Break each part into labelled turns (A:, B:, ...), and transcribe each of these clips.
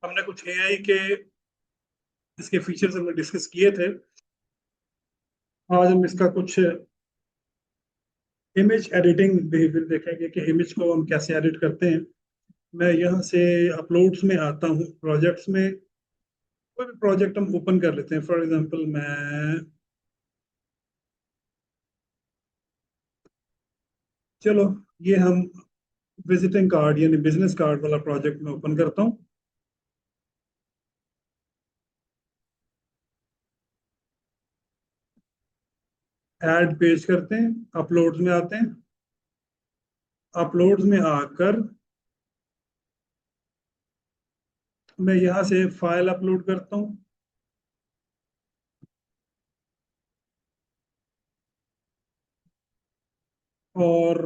A: हमने कुछ एआई के इसके फीचर्स हमने डिस्कस किए थे। आज हम इसका कुछ इमेज एडिटिंग बिहेवियर देखेंगे कि इमेज को हम कैसे एडिट करते हैं। मैं यहाँ से अपलोड्स में आता हूँ, प्रोजेक्ट्स में कोई भी प्रोजेक्ट हम ओपन कर लेते हैं। फॉर एग्जांपल मैं, चलो ये हम विजिटिंग कार्ड यानी बिजनेस कार्ड वाला प्रोजेक्ट में ओपन करता हूँ। ऐड पेज करते हैं, अपलोड्स में आते हैं। अपलोड्स में आकर मैं यहाँ से फाइल अपलोड करता हूँ। और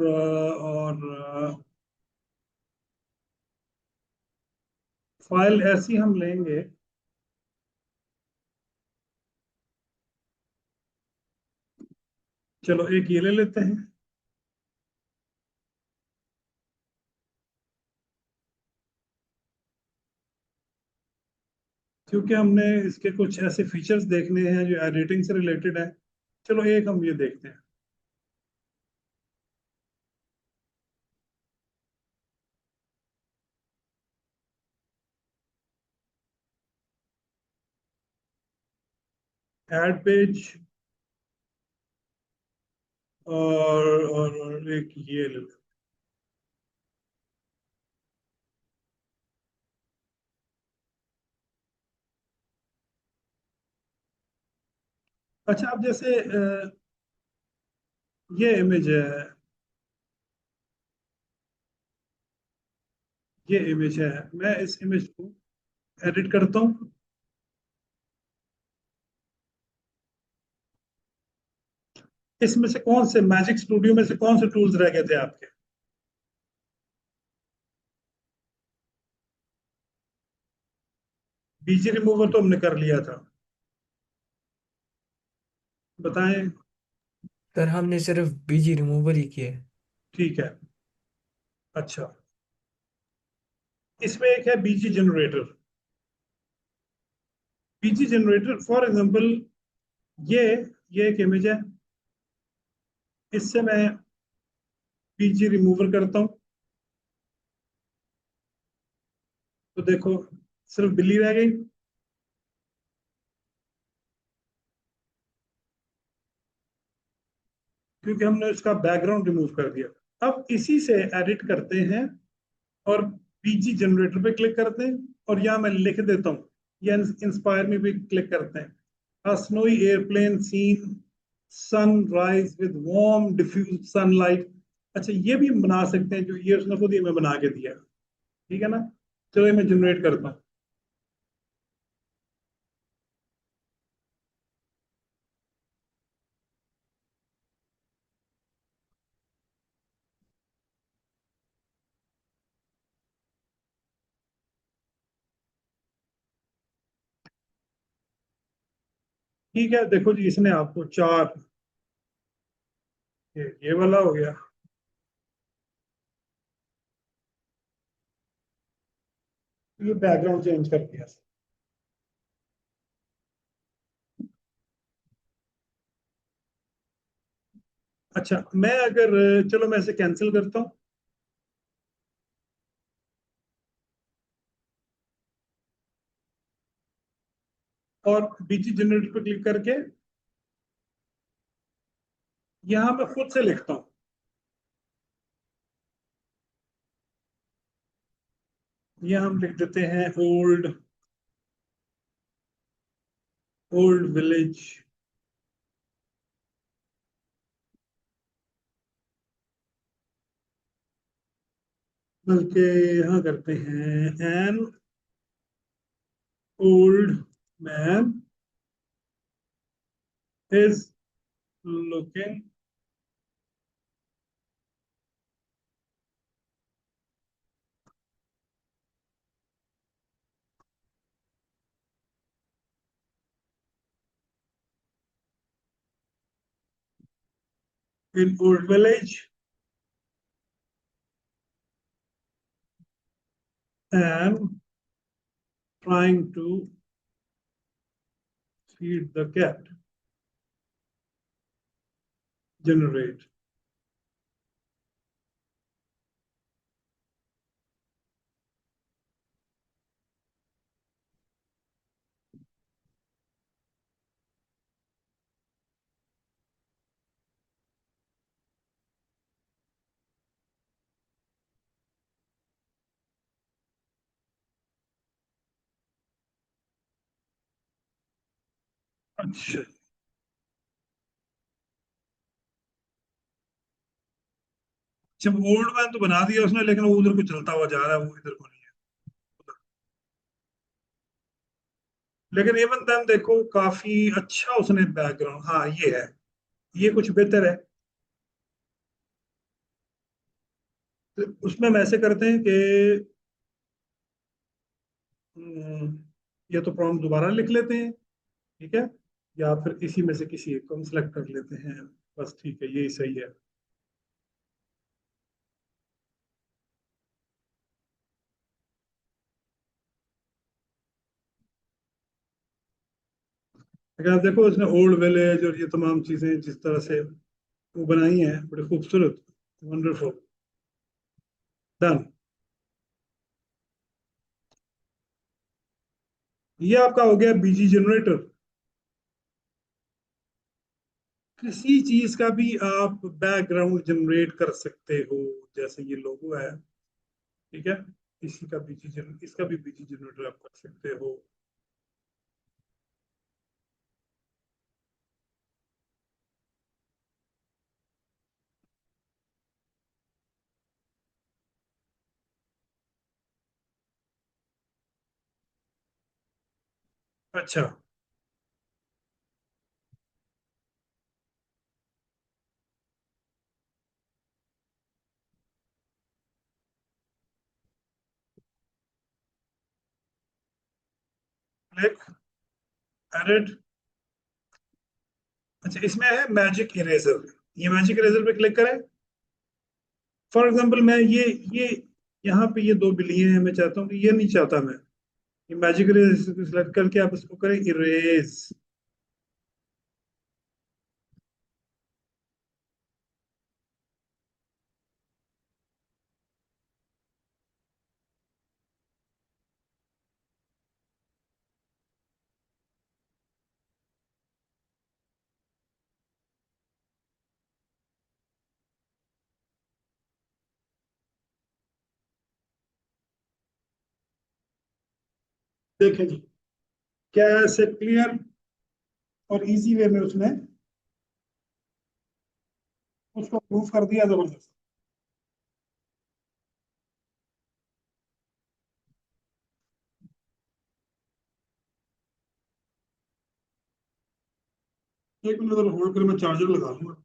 A: फाइल ऐसी हम लेंगे, चलो एक ये ले लेते हैं। क्योंकि हमने इसके कुछ ऐसे फीचर्स देखने हैं जो एडिटिंग से रिलेटेड है। चलो एक हम ये देखते हैं। ऐड पेज और एक ये ले लेते हैं। अच्छा, अब जैसे ये इमेज है, ये इमेज है, मैं इस इमेज को एडिट करता हूँ। इसमें से कौन से मैजिक स्टूडियो में से कौन से टूल्स रह गए थे आपके? बीजी रिमूवर तो हमने कर लिया था, बताएं।
B: सर हमने सिर्फ बीजी रिमूवल ही किया है।
A: ठीक है। अच्छा, इसमें एक है BG generator. BG generator for example ये ये एक इमेज है, इससे मैं बीजी रिमूवर करता हूँ तो देखो सिर्फ बिल्ली रह गई, क्योंकि हमने उसका बैकग्राउंड रिमूव कर दिया। अब इसी से एडिट करते हैं और बीजी जनरेटर पे क्लिक करते हैं और यहाँ मैं लिख देता हूँ, या इंस्पायर में भी क्लिक करते हैं। A snowy airplane scene, sunrise with warm diffuse sunlight। अच्छा, ये भी हम बना सकते हैं, जो ये उसने खुद ही हमें बना के दिया। ठीक है ना? चलो ये मैं जनरेट करता हूँ। ठीक है, देखो जी, इसने आपको चार, ये वाला हो गया। ये बैकग्राउंड चेंज कर दिया। अच्छा, मैं अगर, चलो मैं इसे कैंसिल करता हूँ और बीजी जनरेटर पर क्लिक करके यहाँ मैं खुद से लिखता हूँ। यहाँ हम लिख देते हैं ओल्ड, ओल्ड विलेज। बल्कि यहाँ करते हैं an old man is looking in old village and trying to feed the cat. Generate. अच्छा, जब ओल्ड मैन तो बना दिया उसने, लेकिन वो उधर को चलता हुआ जा रहा है, वो इधर को नहीं है उधर। लेकिन इवन देन देखो, काफी अच्छा उसने बैकग्राउंड, हाँ ये है, ये कुछ बेहतर है। तो उसमें हम ऐसे करते हैं कि हम्म, या तो प्रॉम्प्ट दोबारा लिख लेते हैं, ठीक है, या फिर इसी में से किसी एक को हम सिलेक्ट कर लेते हैं। बस ठीक है, यही सही है। अगर आप देखो, उसने ओल्ड विलेज और ये तमाम चीजें जिस तरह से वो बनाई हैं, बड़ी खूबसूरत, वंडरफुल। डन। ये आपका हो गया बीजी जनरेटर। किसी चीज का भी आप बैकग्राउंड जनरेट कर सकते हो, जैसे ये लोगो है, ठीक है, इसी का बीजी जन इसका भी बीजी जनरेटर आप कर सकते हो। अच्छा, क्लिक, एडिट। अच्छा, इसमें है मैजिक इरेजर। ये मैजिक इरेजर पे क्लिक करें। फॉर एग्जांपल मैं ये यहाँ पे ये दो बिल्लियां हैं, मैं चाहता हूँ कि ये नहीं चाहता मैं, ये मैजिक इरेजर सेलेक्ट करके आप इसको करें इरेज। देखें जी, कैसे क्लियर और इजी वे में उसने उसको प्रूफ कर दिया, जबरदस्त। एक मिनट अगर होल्ड कर, मैं चार्जर लगा लूंगा।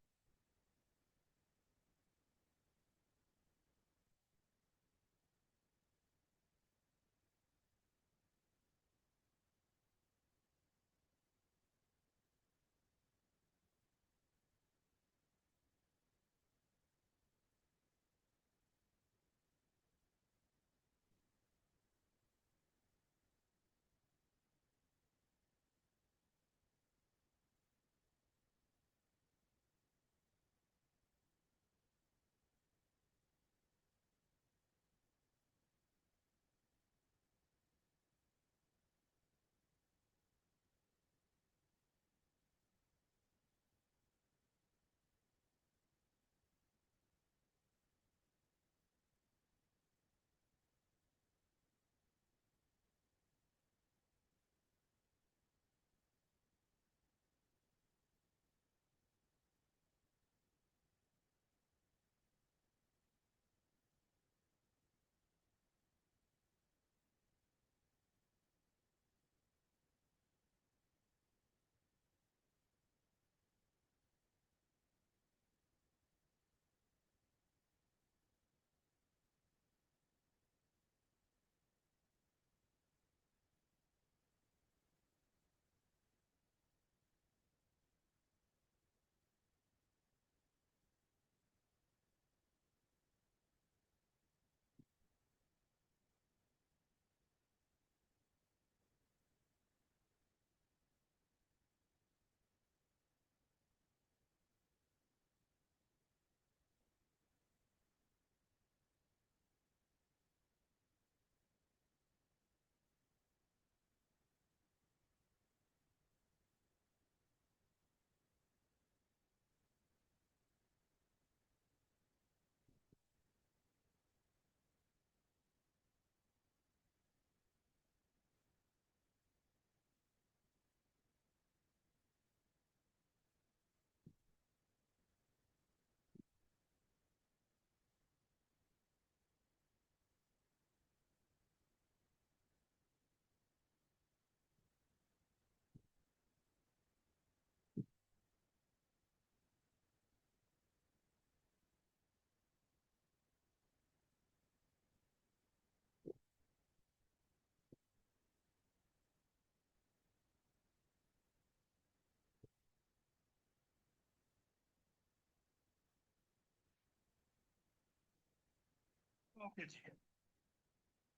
A: ओके जी।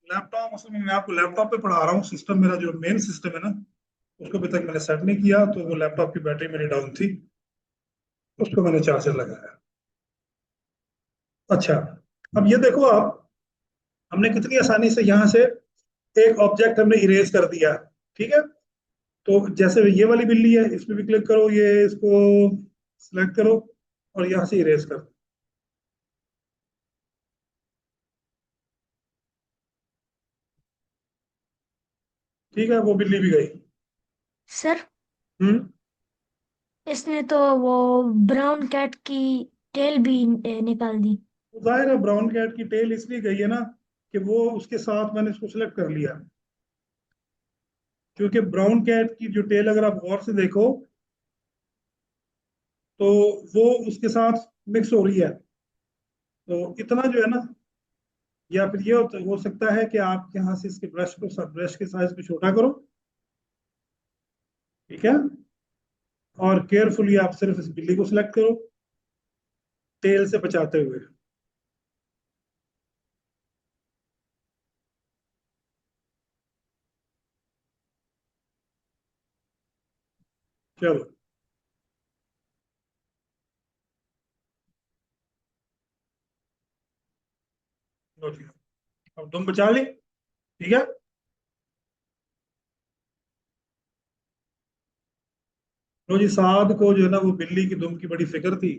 A: लैपटॉप असल में मैं आपको लैपटॉप पे पढ़ा रहा हूँ। सिस्टम मेरा जो मेन सिस्टम है ना, उसको अभी तक मैंने सेट नहीं किया, तो वो लैपटॉप की बैटरी मेरी डाउन थी, उसको मैंने चार्जर लगाया। अच्छा, अब ये देखो आप, हमने कितनी आसानी से यहाँ से एक ऑब्जेक्ट हमने इरेज कर दिया। ठीक है, तो जैसे ये वाली बिल्ली है, इसमें भी क्लिक करो, ये इसको सिलेक्ट करो और यहाँ से इरेज करो। ठीक है, वो बिल्ली भी गई।
C: सर,
A: हम्म।
C: इसने तो वो ब्राउन कैट की टेल भी निकाल दी।
A: तो जाहिर है ब्राउन कैट की टेल इसलिए गई है ना, कि वो उसके साथ मैंने इसको सिलेक्ट कर लिया। क्योंकि ब्राउन कैट की जो टेल अगर आप गौर से देखो, तो वो उसके साथ मिक्स हो रही है। तो इतना जो है ना, या फिर ये हो सकता है कि आप यहाँ से इसके ब्रश के साइज को छोटा करो। ठीक है, और केयरफुली आप सिर्फ इस बिल्ली को सिलेक्ट करो, टेल से बचाते हुए। चलो, लो जी, अब तुम बचा ली। ठीक है, लो जी, साद को जो है ना, वो बिल्ली की दुम की बड़ी फिक्र थी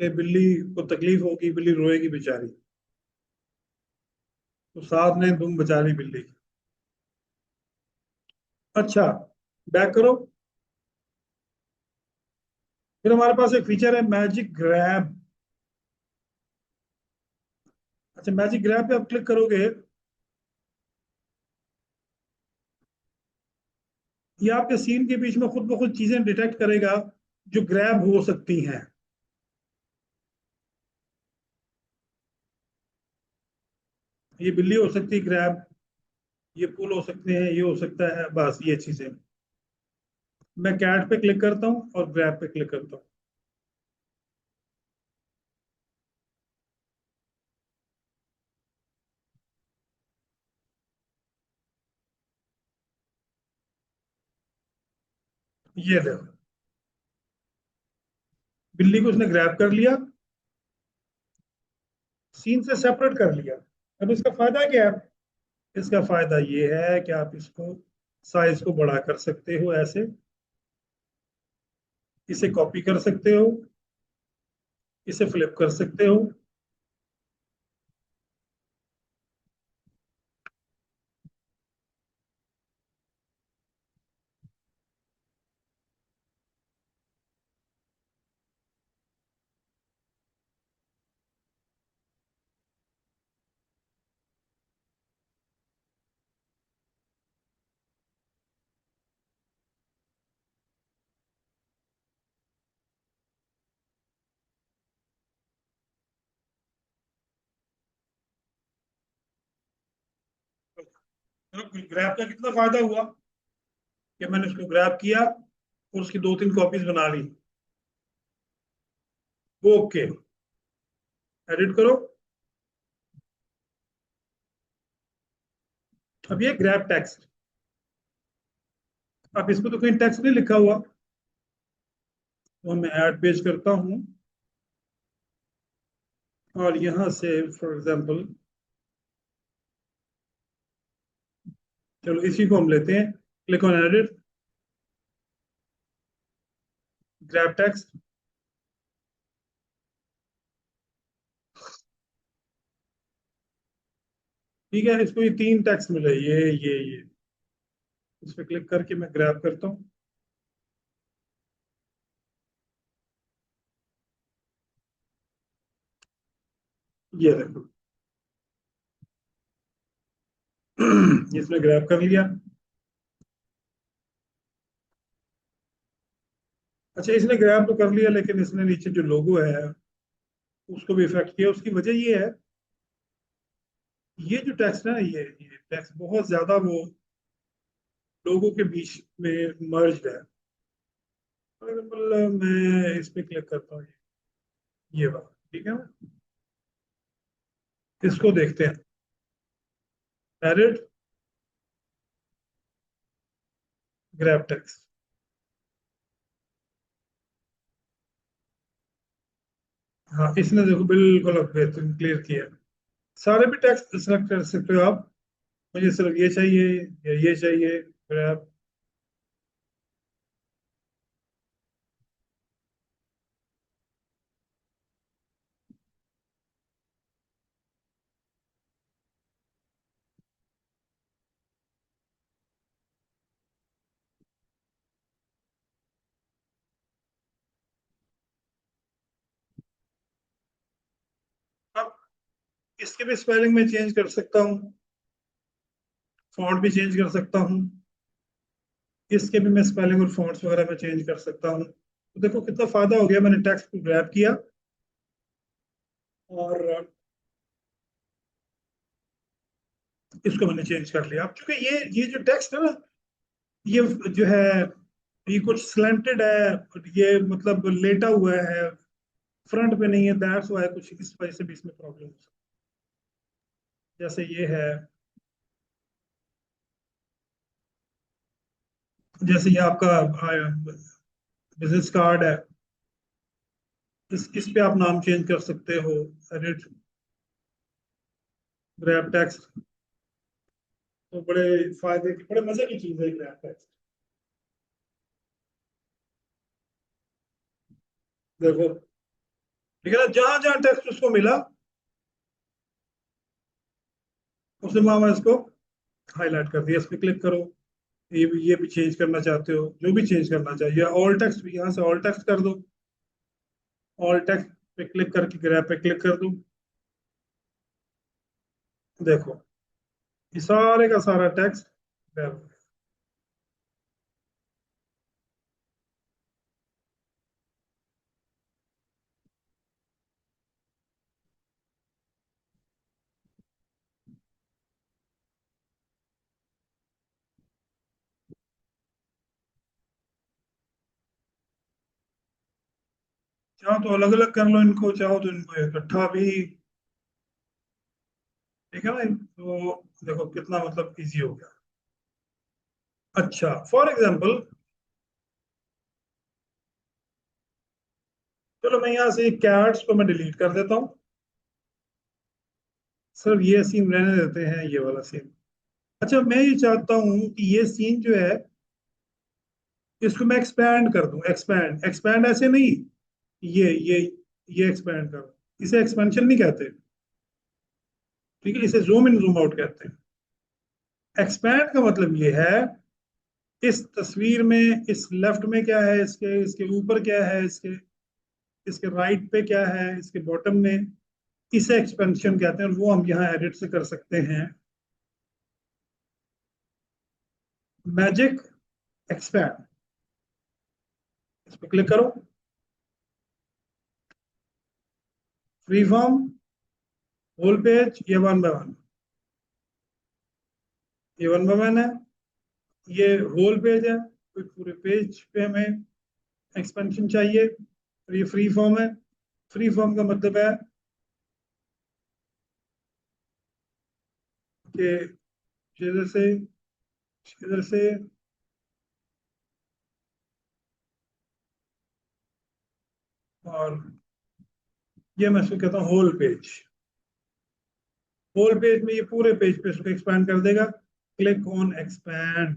A: कि बिल्ली को तकलीफ होगी, बिल्ली रोएगी बेचारी। तो साद ने दुम बचा ली बिल्ली की। अच्छा, बैक करो। फिर हमारे पास एक फीचर है मैजिक ग्रैब। अच्छा, मैजिक ग्रैब पे आप क्लिक करोगे, ये आपके सीन के बीच में खुद ब खुद चीजें डिटेक्ट करेगा जो ग्रैब हो सकती हैं। ये बिल्ली हो सकती है ग्रैब, ये पुल हो सकते हैं, ये हो सकता है, बस ये चीजें। मैं कैट पे क्लिक करता हूँ और ग्रैब पे क्लिक करता हूँ। ये देखो, बिल्ली को उसने ग्रैब कर लिया, सीन से सेपरेट कर लिया। अब इसका फायदा क्या है? इसका फायदा ये है कि आप इसको साइज को बड़ा कर सकते हो ऐसे, इसे कॉपी कर सकते हो, इसे फ्लिप कर सकते हो। ग्रैब का कितना फायदा हुआ कि मैंने इसको ग्रैब किया और उसकी दो तीन कॉपीज बना ली। ओके, एडिट करो। अब ये ग्रैब टेक्स्ट, अब इसमें तो कहीं टेक्स्ट नहीं लिखा हुआ, तो मैं ऐड पेज करता हूँ और यहां से फॉर एग्जांपल, चलो इसी को हम लेते हैं। Click on edit, grab text. ठीक है, इसको ये तीन टेक्स्ट मिले, ये इस पर क्लिक करके मैं ग्रैब करता हूँ। ये देखो, इसमें ग्रैब कर लिया। अच्छा, इसने ग्रैब तो कर लिया, लेकिन इसने नीचे जो लोगो है उसको भी इफेक्ट किया। उसकी वजह ये है, ये जो टेक्स्ट है ना, ये टेक्स्ट बहुत ज्यादा वो लोगों के बीच में मर्ज है। फॉर एग्जाम्पल मैं इस पे क्लिक करता हूँ, ये बात ठीक है ना, इसको देखते हैं, एडिट ग्रैब टेक्स्ट। हाँ, इसने देखो बिल्कुल अब बेहतरीन क्लियर किया। सारे भी टेक्स्ट सेलेक्ट कर सकते हो आप, मुझे सिर्फ ये चाहिए या ये चाहिए, ग्रैब। अब इसके भी स्पेलिंग में चेंज कर सकता हूँ, फॉन्ट भी चेंज कर सकता हूँ, इसके भी मैं स्पेलिंग और फॉन्ट्स वगैरह में चेंज कर सकता हूँ। तो देखो कितना फायदा हो गया, मैंने टेक्स्ट को ग्रैब किया और इसको मैंने चेंज कर लिया। अब चूंकि ये जो टेक्स्ट है ना, ये जो है ये कुछ स्लैंटेड है, ये मतलब लेटा हुआ है, फ्रंट पे नहीं है, दैट्स वाई कुछ इस वजह से भी इसमें प्रॉब्लम हो सकती है। जैसे ये है, जैसे ये आपका बिजनेस कार्ड है, इस पे आप नाम चेंज कर सकते हो, एडिट ग्रैब टेक्स्ट। तो बड़े फायदे की, बड़े मजे की चीज है ग्रैब टेक्स्ट। देखो, ठीक है ना, जहां जहां टेक्स्ट उसको मिला उसने वहां इसको हाईलाइट कर दिया। इस पे क्लिक करो, ये भी चेंज करना चाहते हो, जो भी चेंज करना चाहिए, ऑल टेक्स्ट भी यहाँ से ऑल टेक्स्ट कर दो, ऑल टेक्स्ट पे क्लिक करके ग्रैब पे क्लिक कर दो। देखो, ये सारे का सारा टेक्स्ट ग्रैब। चाहो तो अलग अलग कर लो इनको, चाहो तो इनको इकट्ठा भी, ठीक है ना। तो देखो कितना मतलब इजी हो गया। अच्छा, फॉर एग्जाम्पल, चलो मैं यहाँ से कैट्स को मैं डिलीट कर देता हूँ, सिर्फ ये सीन रहने देते हैं, ये वाला सीन। अच्छा, मैं ये चाहता हूँ कि ये सीन जो है इसको मैं एक्सपैंड कर दूं, एक्सपैंड एक्सपैंड ऐसे नहीं, ये ये एक्सपैंड करो, इसे एक्सपेंशन नहीं कहते, ठीक है, इसे जूम इन जूम आउट कहते हैं। एक्सपैंड का मतलब ये है, इस तस्वीर में इस लेफ्ट में क्या है, इसके इसके ऊपर क्या है, इसके इसके राइट पे क्या है, इसके बॉटम में, इसे एक्सपेंशन कहते हैं, और वो हम यहाँ एडिट से कर सकते हैं। मैजिक एक्सपैंड, इस पर क्लिक करो, फ्री फॉर्म, होल पेज, ये वन बाय वन, ये वन बाय वन है, ये होल पेज है, तो पूरे पेज पे हमें एक्सपेंशन चाहिए, और ये फ्री फॉर्म है। फ्री फॉर्म का मतलब है कि इधर से इधर से, और ये मैं इसको कहता हूँ होल पेज। होल पेज में ये पूरे पेज पे इसको एक्सपैंड कर देगा, क्लिक ऑन एक्सपैंड।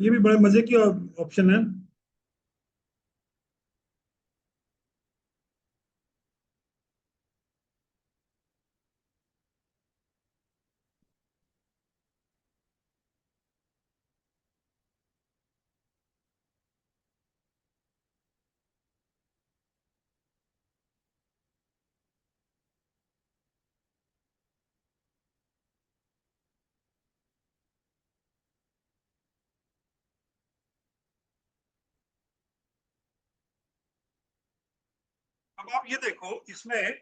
A: ये भी बड़े मजे की ऑप्शन है। अब आप ये देखो, इसमें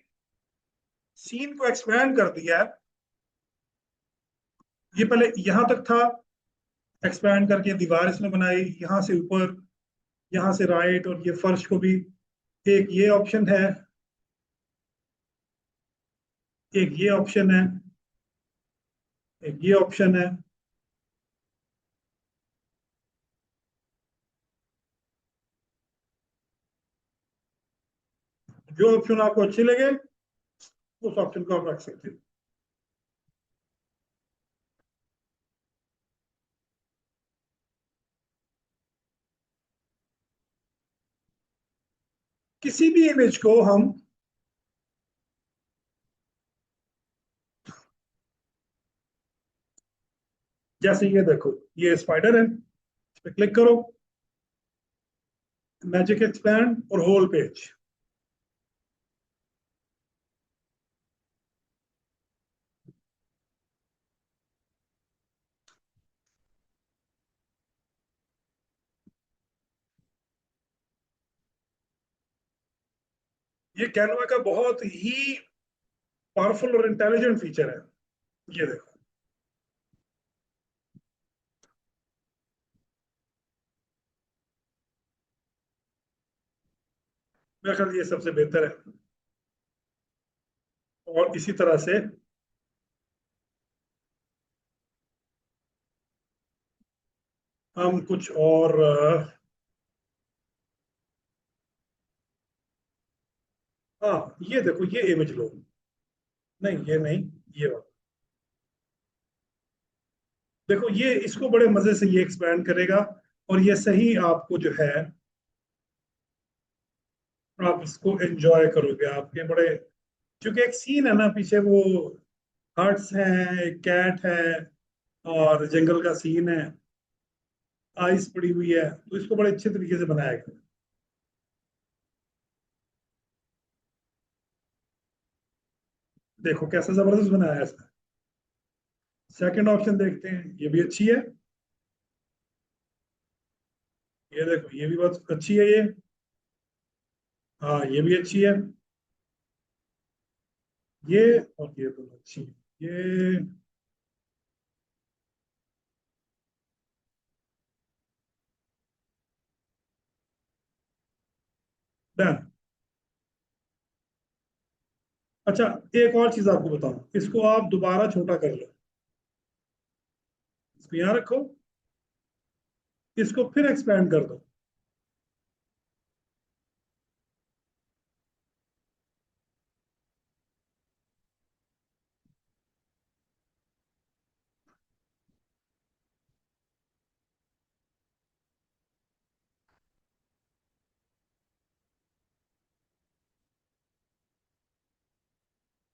A: सीन को एक्सपैंड कर दिया है। ये पहले यहां तक था, एक्सपैंड करके दीवार इसने बनाई यहाँ से ऊपर, यहाँ से राइट, और ये फर्श को भी, एक ये ऑप्शन है, एक ये ऑप्शन है, एक ये ऑप्शन है। जो ऑप्शन आपको अच्छे लगे उस ऑप्शन को आप रख सकते हो। किसी भी इमेज को हम, जैसे ये देखो, ये स्पाइडर है, इस पे क्लिक करो, मैजिक एक्सपैंड और होल पेज। ये कैनवा का बहुत ही पावरफुल और इंटेलिजेंट फीचर है। ये देखो, मेरा ख्याल ये सबसे बेहतर है। और इसी तरह से हम कुछ और हाँ, ये देखो, ये इमेज लो, नहीं ये नहीं, ये वाला देखो, ये इसको बड़े मजे से ये एक्सपैंड करेगा, और ये सही आपको जो है, आप इसको एंजॉय करोगे आपके बड़े, क्योंकि एक सीन है ना पीछे, वो हर्ट्स हैं, एक कैट है, और जंगल का सीन है, आइस पड़ी हुई है, तो इसको बड़े अच्छे तरीके से बनाया गया। देखो कैसा जबरदस्त बनाया है इसका। सेकंड ऑप्शन देखते हैं, ये भी अच्छी है। ये देखो, ये भी बहुत अच्छी है ये। हाँ, ये भी अच्छी है। ये और ये दोनों अच्छी है। ये डन। अच्छा, एक और चीज आपको बताऊं, इसको आप दोबारा छोटा कर लो, इसको यहाँ रखो, इसको फिर एक्सपेंड कर दो।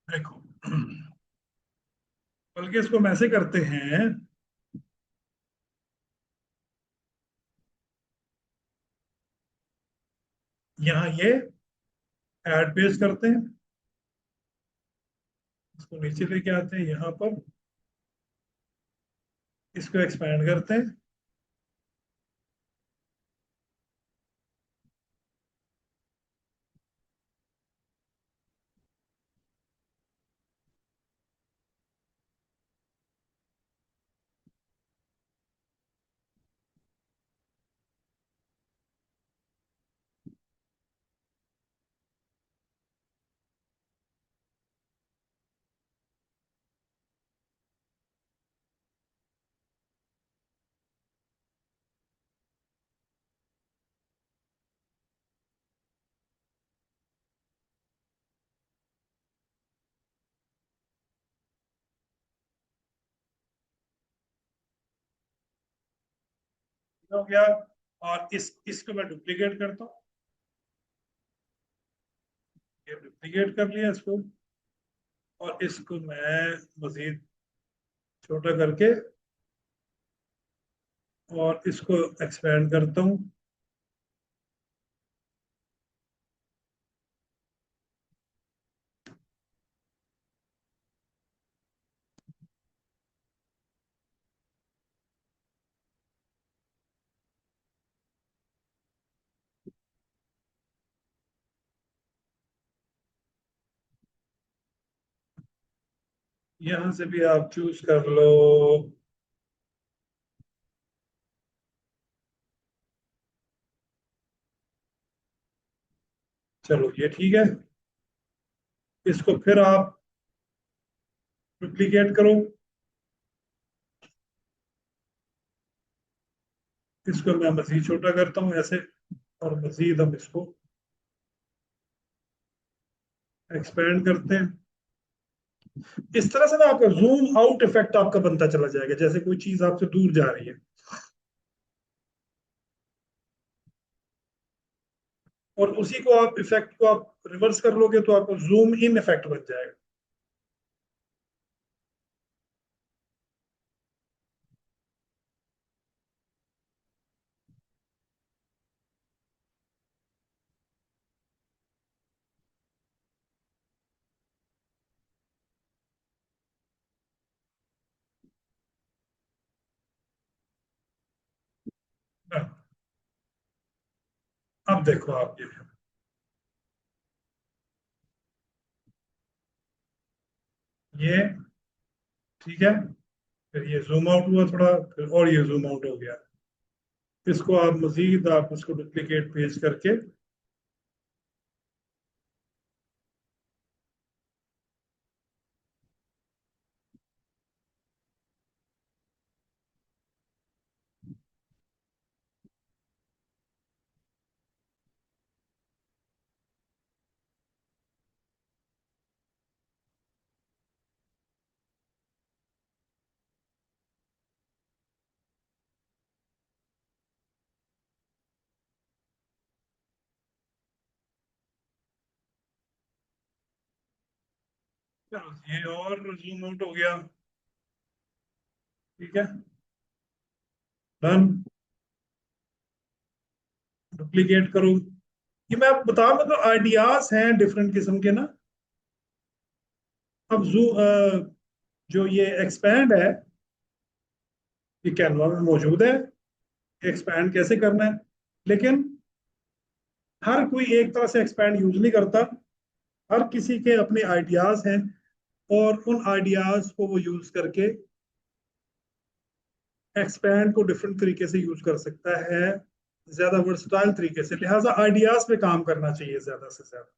A: देखो, बल्कि इसको हम ऐसे करते हैं, यहाँ ये ऐड पेज करते हैं, इसको नीचे लेके आते हैं यहाँ पर, इसको एक्सपेंड करते हैं। हो गया, और इसको मैं डुप्लीकेट करता हूँ, ये डुप्लीकेट कर लिया इसको, और इसको मैं मजीद छोटा करके और इसको एक्सपेंड करता हूँ। यहाँ से भी आप चूज कर लो। चलो ये ठीक है। इसको फिर आप डुप्लीकेट करो। इसको मैं मजीद छोटा करता हूँ ऐसे, और मजीद हम इसको एक्सपेंड करते हैं। इस तरह से ना आपका जूम आउट इफेक्ट आपका बनता चला जाएगा, जैसे कोई चीज आपसे दूर जा रही है। और उसी को आप इफेक्ट को आप रिवर्स कर लोगे तो आपको जूम इन इफेक्ट बन जाएगा। अब देखो आप ये ठीक है। फिर ये जूम आउट हुआ थोड़ा, फिर और ये जूम आउट हो गया। इसको आप मजीद आप इसको डुप्लीकेट पेज करके चलो ये और जूम आउट हो गया। ठीक है, डन। डुप्लीकेट करो। ये मैं आपको बता, मतलब आइडियाज हैं डिफरेंट किस्म के ना। अब जो ये एक्सपैंड है, ये कैनवा में मौजूद है। एक्सपैंड कैसे करना है, लेकिन हर कोई एक तरह से एक्सपैंड यूज नहीं करता। हर किसी के अपने आइडियाज हैं, और उन आइडियाज को वो यूज करके एक्सपैंड को डिफरेंट तरीके से यूज कर सकता है, ज्यादा वर्सटाइल तरीके से। लिहाजा आइडियाज पे काम करना चाहिए ज्यादा से ज्यादा।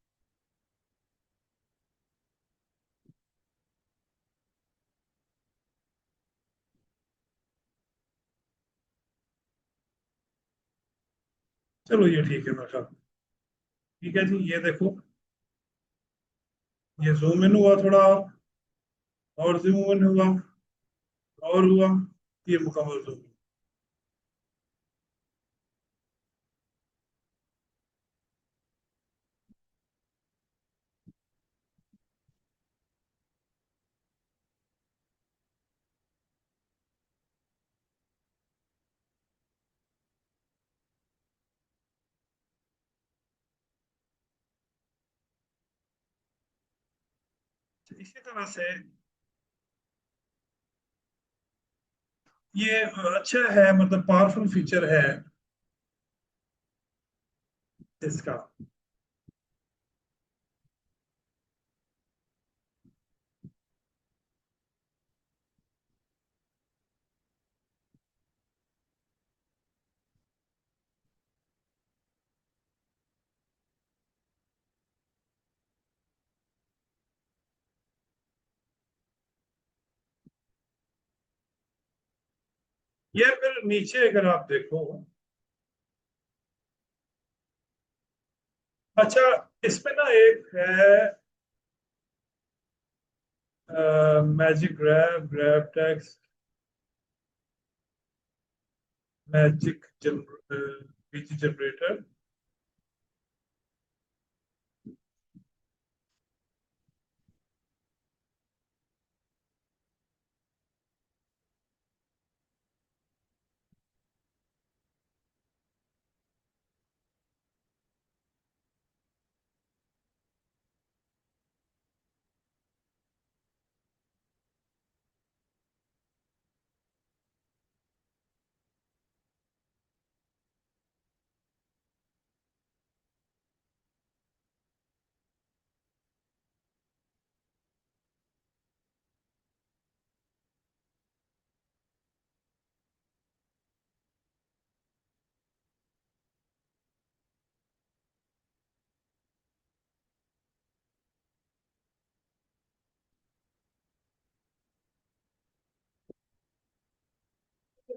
A: चलो ये ठीक है मेरे ख्याल। ठीक है जी, ये देखो, ये जूम इन हुआ थोड़ा, और जूम इन हुआ, और हुआ, ये मुकम्मल जूम। इसी तरह से ये अच्छा है, मतलब पावरफुल फीचर है इसका। ये फिर नीचे अगर आप देखो, अच्छा, इसमें ना एक है magic grab, grab text, magic PG generator.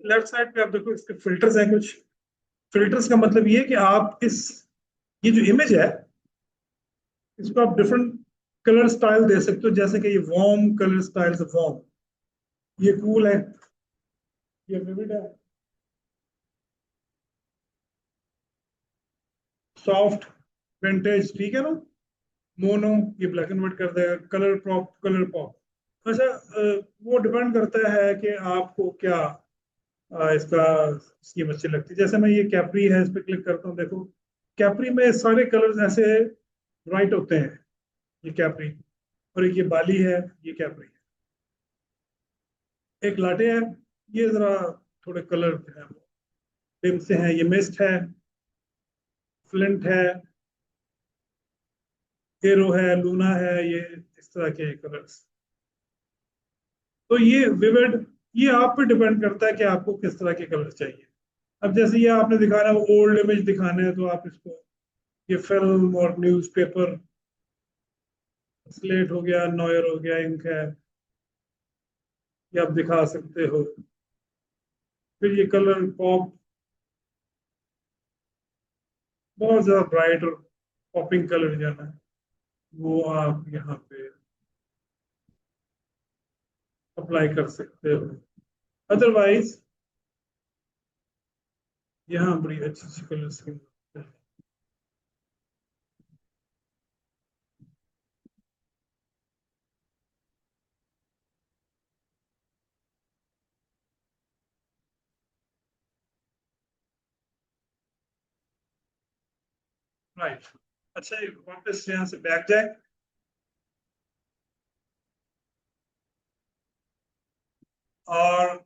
A: Left side पे आप देखो इसके फिल्टर्स हैं कुछ। फिल्टर्स का मतलब ये है कि आप ये जो इमेज है इसको आप डिफरेंट कलर स्टाइल दे सकते हो, जैसे कि ये वार्म कलर स्टाइल से वार्म, ये कूल है, ये विविड है, सॉफ्ट, विंटेज, ठीक है ना, मोनो, ये ब्लैक एंड व्हाइट कर देगा, कलर पॉप, कलर पॉप। अच्छा, वो डिपेंड करता है कि आपको क्या इसका स्कीम अच्छी लगती है। जैसे मैं ये कैप्री है, इस पर क्लिक करता हूँ, देखो कैप्री में सारे कलर्स ऐसे ब्राइट होते हैं, ये कैप्री। और एक ये बाली है, ये कैप्री है। एक लाटे है, ये जरा थोड़े कलर है, डिम से है, ये मिस्ट है, फ्लिंट है, एरो है, लूना है, ये इस तरह के कलर्स। तो ये विविड, ये आप पे डिपेंड करता है कि आपको किस तरह के कलर चाहिए। अब जैसे ये आपने दिखाना है, वो ओल्ड इमेज दिखाना है, तो आप इसको ये फिल्म और न्यूज़पेपर, स्लेट हो गया, नॉयर हो गया, इंक है, ये आप दिखा सकते हो। फिर ये कलर पॉप, बहुत ज्यादा ब्राइट और पॉपिंग कलर जो है ना, वो आप यहाँ पे अप्लाई कर सकते हो। अदरवाइज यहाँ बड़ी अच्छी अच्छी कलर स्कीम है। राइट। अच्छा, ये वापस यहाँ से बैक जाए, और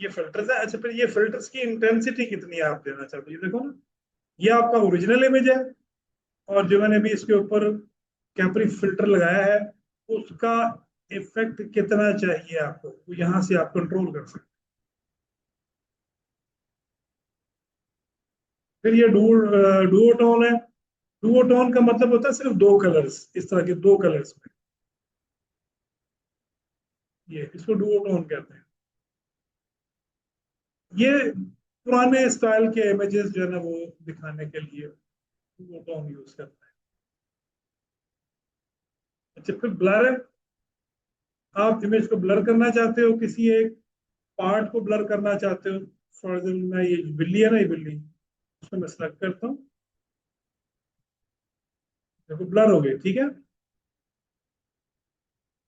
A: ये फिल्टर्स है। अच्छा, फिर ये फिल्टर्स की इंटेंसिटी कितनी आप देना चाहते हो, ये देखो ना, ये आपका ओरिजिनल इमेज है, और जो मैंने भी इसके ऊपर कैप्री फिल्टर लगाया है, उसका इफेक्ट कितना चाहिए आपको, वो यहाँ से आप कंट्रोल कर सकते हैं। फिर ये डुओ टोन है। डुओ टोन का मतलब होता है सिर्फ दो कलर्स, इस तरह के दो कलर्स में, ये इसको डुओ टोन कहते हैं। ये पुराने स्टाइल के इमेजेस जो है ना, वो दिखाने के लिए डुओ टोन यूज करते हैं। अच्छा, फिर ब्लर है। आप इमेज को ब्लर करना चाहते हो, किसी एक पार्ट को ब्लर करना चाहते हो। फॉर एग्जाम्पल, मैं ये बिल्ली है ना, ये बिल्ली, उसको मैं सेलेक्ट करता हूँ, देखो ब्लर हो गई, ठीक है।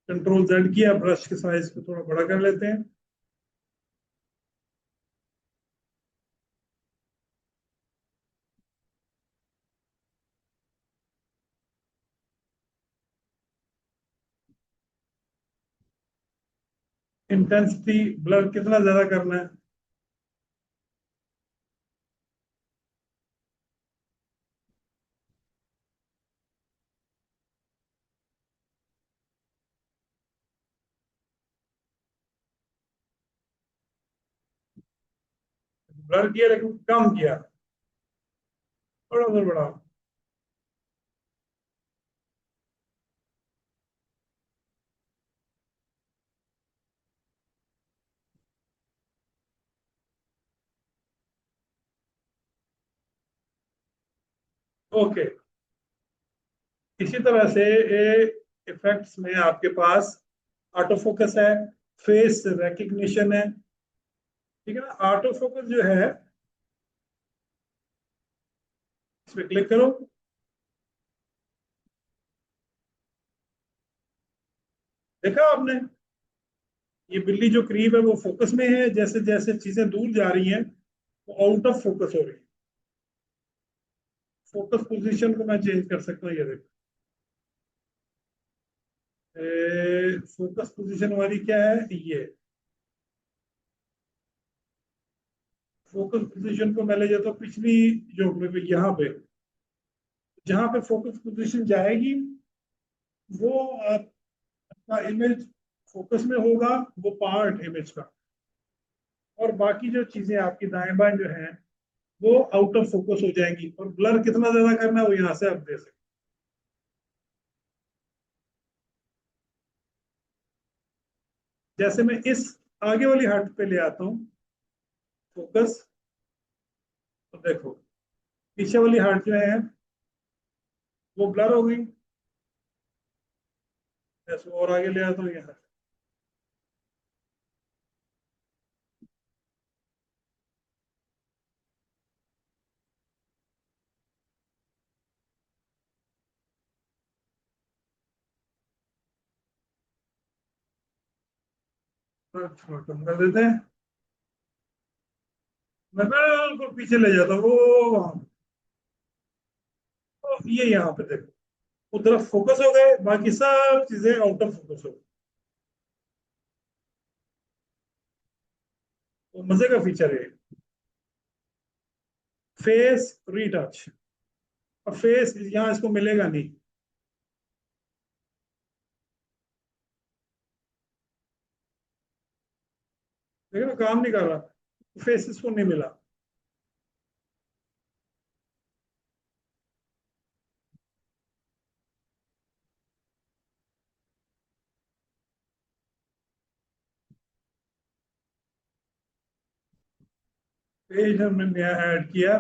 A: कंट्रोल जेड किया, ब्रश के साइज को थोड़ा बड़ा कर लेते हैं। इंटेंसिटी ब्लर कितना ज्यादा करना है, ब्लर किया लेकिन कम किया, थोड़ा सा बड़ा। ओके, इसी तरह से इफेक्ट्स में आपके पास ऑटो फोकस है, फेस रिकग्निशन है, ठीक है ना। ऑटो फोकस जो है, इस पे क्लिक करो, देखा आपने, ये बिल्ली जो करीब है वो फोकस में है, जैसे जैसे चीजें दूर जा रही हैं वो आउट ऑफ फोकस हो रही है। फोकस पोजीशन को मैं चेंज कर सकता हूँ, ये देखो, फोकस पोजीशन हमारी क्या है, ये फोकस पोजीशन को मैं ले जाता हूँ पिछली जो पे, यहाँ पे जहां पे फोकस पोजीशन जाएगी, वो आपका इमेज फोकस में होगा, वो पार्ट इमेज का, और बाकी जो चीजें आपकी दाएं बाएं जो है वो आउट ऑफ फोकस हो जाएंगी। और ब्लर कितना ज्यादा करना है वो यहाँ से आप दे सकते जैसे मैं इस आगे वाली हार्ट पे ले आता हूँ फोकस, तो देखो पीछे वाली हार्ट जो है वो ब्लर हो गई। जैसे और आगे ले आता हूँ यहाँ, कम कर देते हैं। मैं बिल्कुल पीछे ले जाता हूँ वो वहां, तो ये यहाँ पे देखो वो तरफ फोकस हो गए, बाकी सब चीजें आउट ऑफ फोकस हो गई। तो मजे का फीचर है फेस रीटच। अब फेस यहाँ इसको मिलेगा नहीं, देखो ना काम नहीं कर रहा, फेस इसको नहीं मिला। पेज हमने नया ऐड किया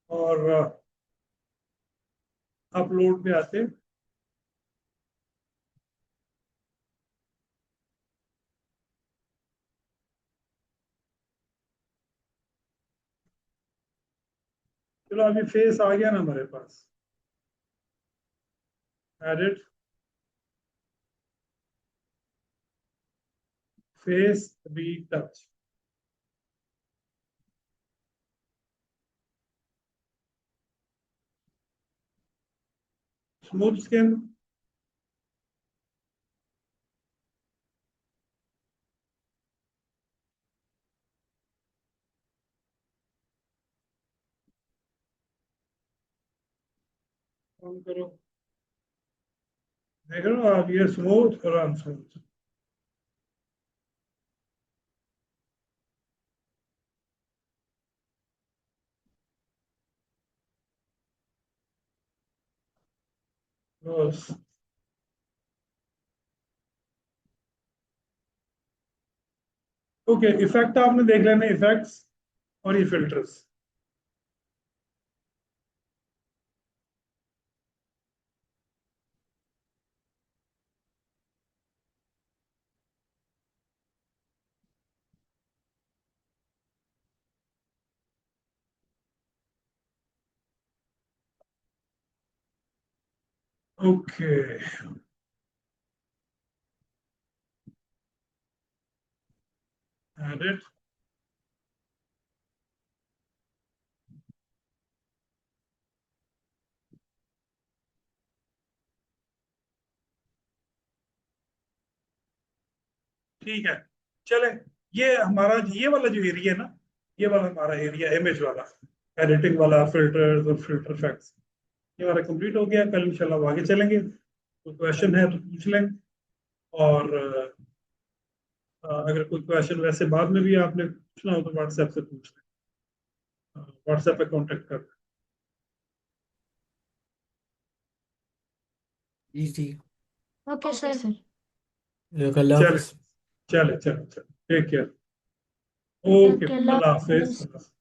A: और अपलोड पे आते, चलो अभी फेस आ गया ना हमारे पास, edit face retouch. Smooth skin, on करो, देख रहे हो आप ये स्मूथ और अनस्मूथ। बस ओके, इफेक्ट आपने देख लेना, इफेक्ट्स और ये फिल्टर्स। ओके एडिट, ठीक है। चले, ये हमारा ये वाला जो एरिया है ना, ये वाला हमारा एरिया इमेज वाला, एडिटिंग वाला, फिल्टर्स और फिल्टर इफेक्ट्स, ये हमारा कंप्लीट हो गया। कल इंशाल्लाह आगे चलेंगे, कोई क्वेश्चन है तो पूछ लें। और अगर कोई क्वेश्चन वैसे बाद में भी आपने पूछना हो तो व्हाट्सएप से पूछ लें, व्हाट्सएप पे कांटेक्ट कर।
B: जी जी।
C: Okay sir.
B: अल्लाह
A: चले
B: हाफिज।
A: चले चले चले, take care.
C: Okay
A: okay,
C: okay, अल्लाह
A: अल्लाह
C: हाफिज़।
A: हाफिज।